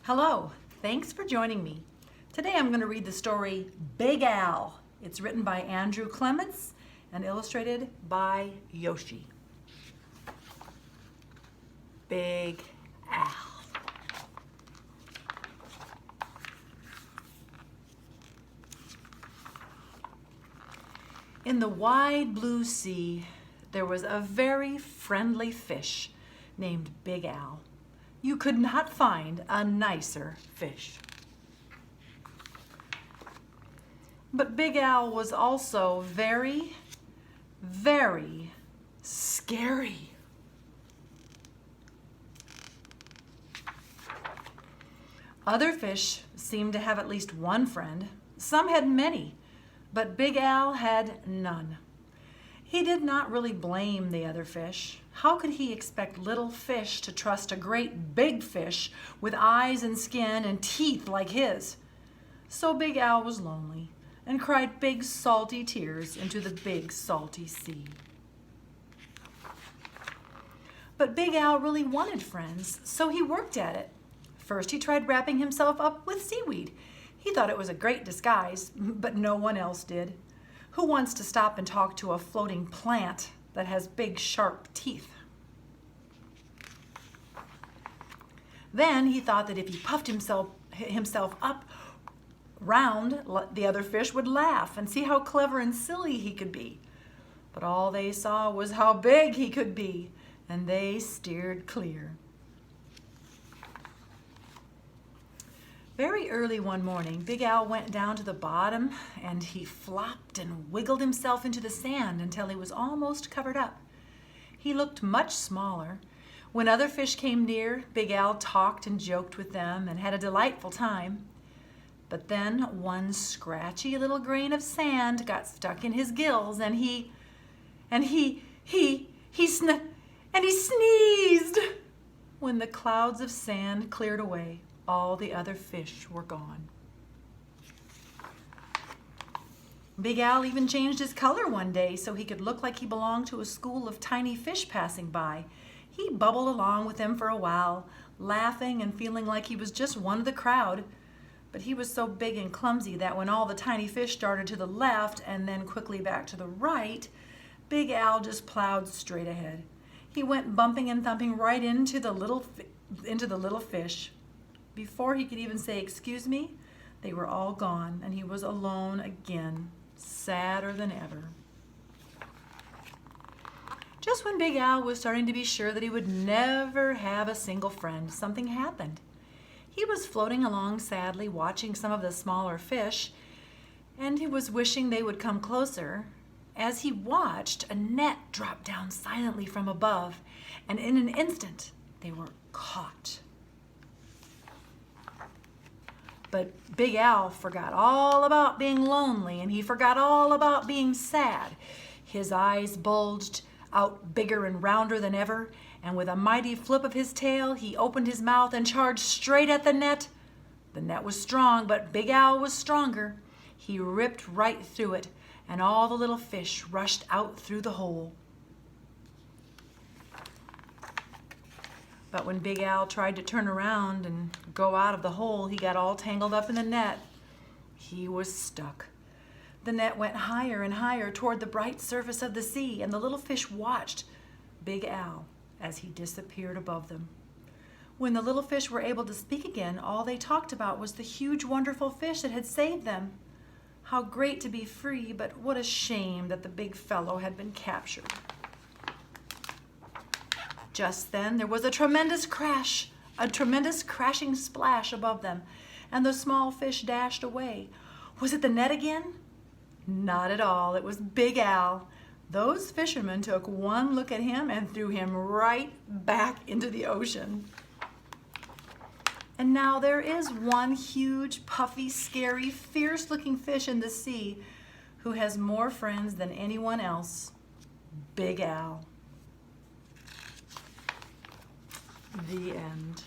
Hello, thanks for joining me. Today I'm going to read the story Big Al. It's written by Andrew Clements and illustrated by Yoshi. Big Al. In the wide blue sea, there was a very friendly fish named Big Al. You could not find a nicer fish. But Big Al was also very, very scary. Other fish seemed to have at least one friend. Some had many, but Big Al had none. He did not really blame the other fish. How could he expect little fish to trust a great big fish with eyes and skin and teeth like his? So Big Al was lonely and cried big salty tears into the big salty sea. But Big Al really wanted friends, so he worked at it. First he tried wrapping himself up with seaweed. He thought it was a great disguise, but no one else did. Who wants to stop and talk to a floating plant that has big sharp teeth? Then he thought that if he puffed himself up round, the other fish would laugh and see how clever and silly he could be. But all they saw was how big he could be, and they steered clear. Very early one morning, Big Al went down to the bottom and he flopped and wiggled himself into the sand until he was almost covered up. He looked much smaller. When other fish came near, Big Al talked and joked with them and had a delightful time. But then one scratchy little grain of sand got stuck in his gills and he sneezed. When the clouds of sand cleared away, all the other fish were gone. Big Al even changed his color one day so he could look like he belonged to a school of tiny fish passing by. He bubbled along with them for a while, laughing and feeling like he was just one of the crowd. But he was so big and clumsy that when all the tiny fish started to the left and then quickly back to the right, Big Al just plowed straight ahead. He went bumping and thumping right into the little fish. Before he could even say, "Excuse me," they were all gone, and he was alone again, sadder than ever. Just when Big Al was starting to be sure that he would never have a single friend, something happened. He was floating along sadly, watching some of the smaller fish, and he was wishing they would come closer. As he watched, a net dropped down silently from above, and in an instant, they were caught. But Big Al forgot all about being lonely, and he forgot all about being sad. His eyes bulged out bigger and rounder than ever, and with a mighty flip of his tail, he opened his mouth and charged straight at the net. The net was strong, but Big Al was stronger. He ripped right through it, and all the little fish rushed out through the hole. But when Big Al tried to turn around and go out of the hole, he got all tangled up in the net. He was stuck. The net went higher and higher toward the bright surface of the sea, and the little fish watched Big Al as he disappeared above them. When the little fish were able to speak again, all they talked about was the huge, wonderful fish that had saved them. How great to be free, but what a shame that the big fellow had been captured. Just then, there was a tremendous crash, a tremendous crashing splash above them, and the small fish dashed away. Was it the net again? Not at all. It was Big Al. Those fishermen took one look at him and threw him right back into the ocean. And now there is one huge, puffy, scary, fierce-looking fish in the sea who has more friends than anyone else. Big Al. The end.